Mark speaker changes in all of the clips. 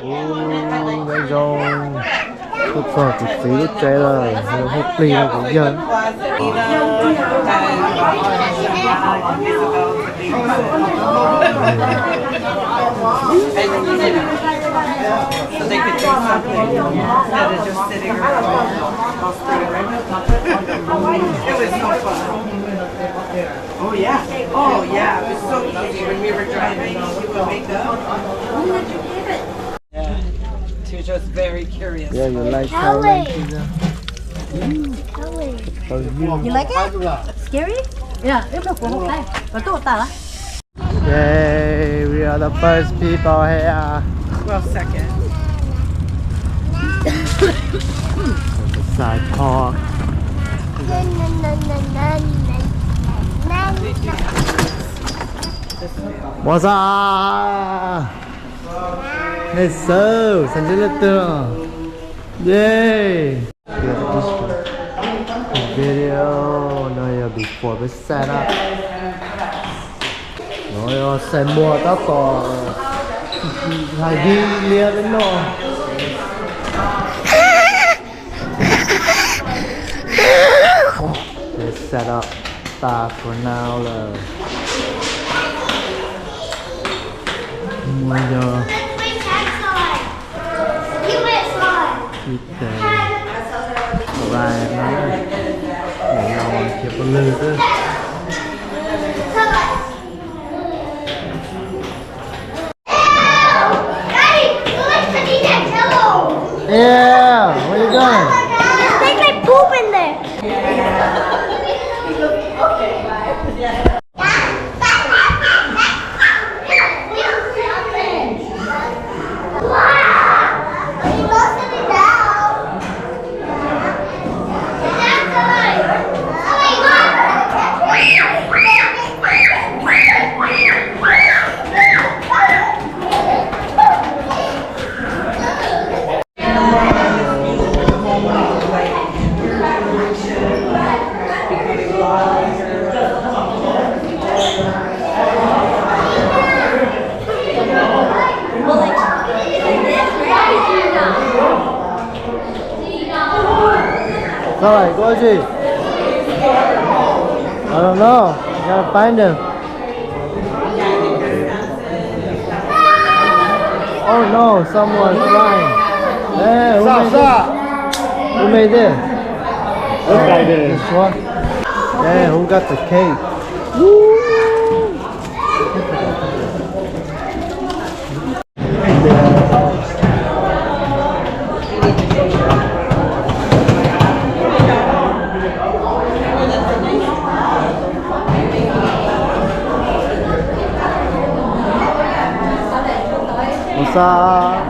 Speaker 1: 那种不错，就肥都追了，然后背了个人。
Speaker 2: So they could do something instead of just sitting around. It was so fun. Oh yeah. Oh yeah. It was so easy when we were driving. You would wake up. Yeah. She was just very curious.
Speaker 1: Yeah, you like
Speaker 3: Kelly.
Speaker 1: Pizza?
Speaker 3: You like it? Scary? Yeah, it's a cool thing. But don't tell.
Speaker 1: Yay, we are the first people here.
Speaker 2: Well, second.
Speaker 1: The side park. What's up? Let's go. Yay. Video nơi before the setup. Rồi xem mua các tòa hay đi lia đến nọ. Let's set up start for now là bây giờ đi tới right nữa để nhau chưa có lư nữa. Yeah, where you going?
Speaker 3: It tastes like poop in there.
Speaker 1: Rồi, go gì? I don't know. You gotta find him. Oh no, someone's flying. Hey, who made this? This guy did. This one? Yeah, who got the cake? Woo! What's up?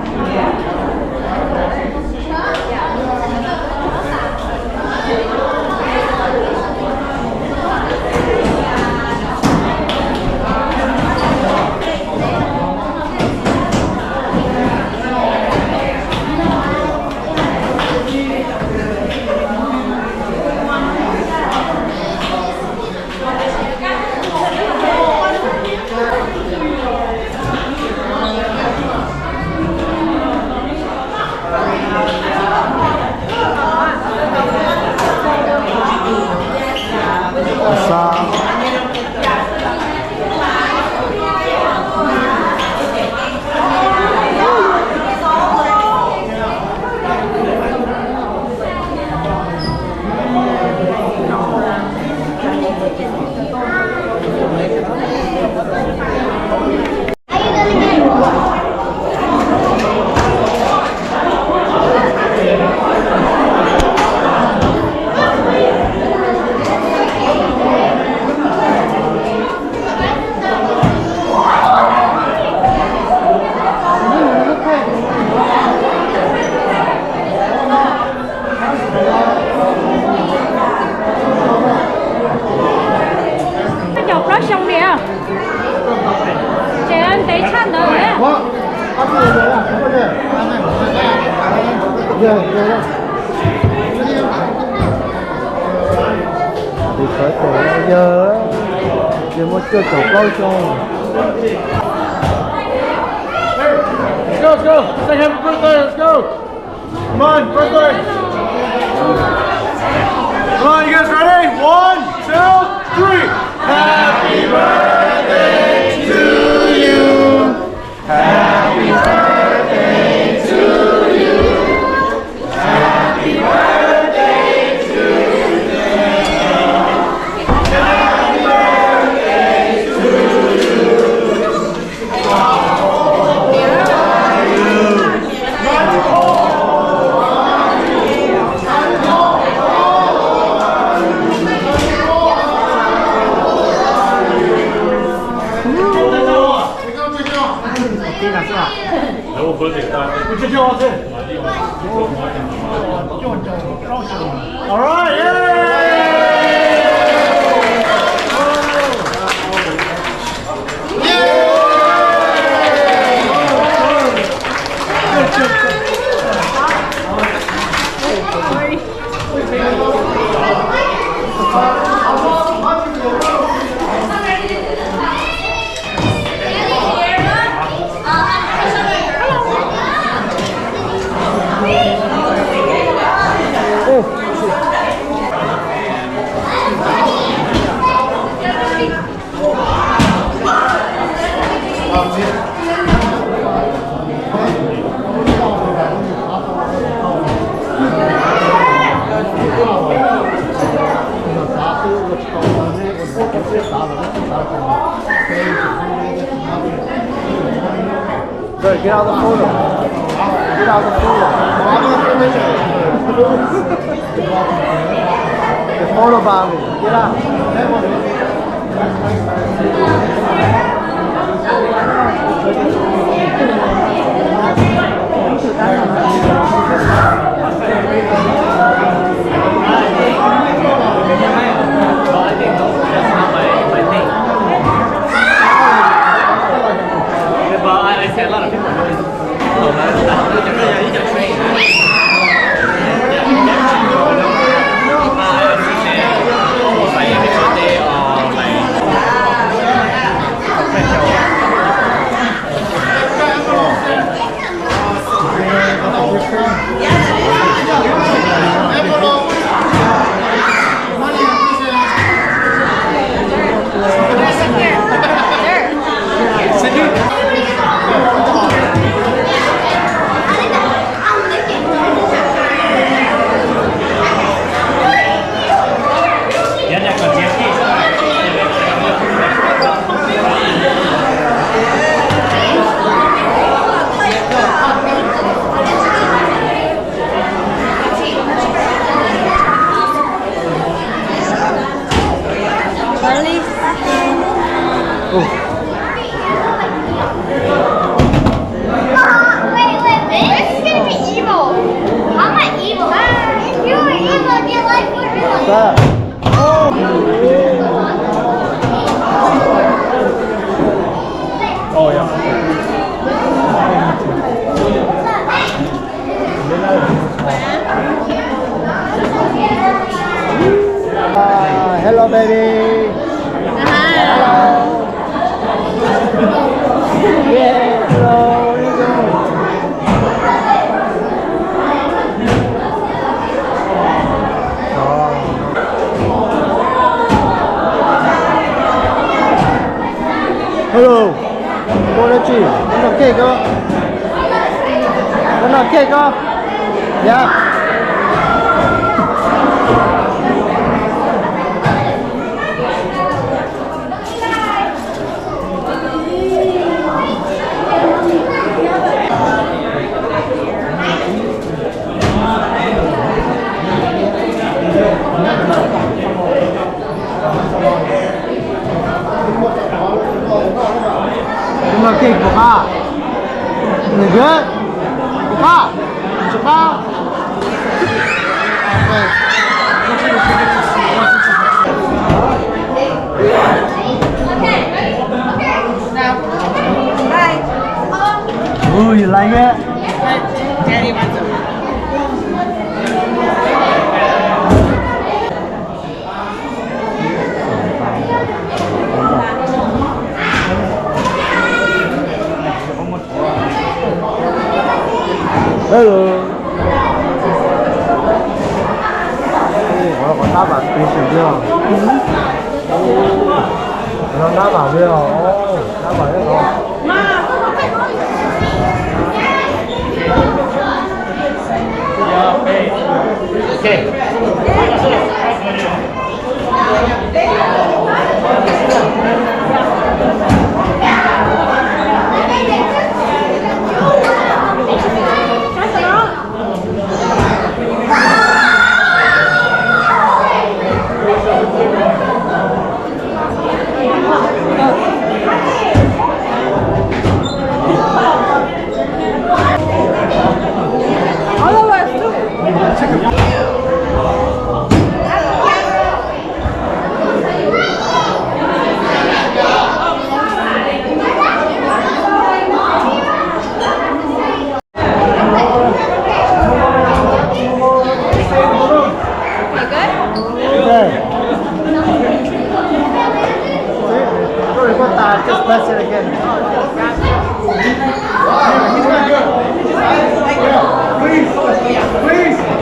Speaker 1: What's up? Thì khởi thể giờ giờ một cơ cầu câu cho let's go. Say happy birthday, let's go. Come on, birthday. Come on, you guys ready? 1, 2, 3. Happy birthday to you. Happy birthday to you. Happy birthday to you. Happy birthday to you. All right, Good, get out of the photo. Get out of the photo. The photo bombing. Get out. Hello, baby. Hello. Yeah, hello. Where you going? Hello. Cô đã chỉ. Nó kê cơ. Nó kê cơ. Yeah. Okay, buka. Ini good. Buka. Buka. Oh, you like it?
Speaker 2: Daddy wants it.
Speaker 1: Hello. Có đá bạc bình thường chưa? Nó đá bạc chưa? Đá bạc chưa không? Okay. Just press it again. Please.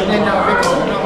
Speaker 4: Nên là cái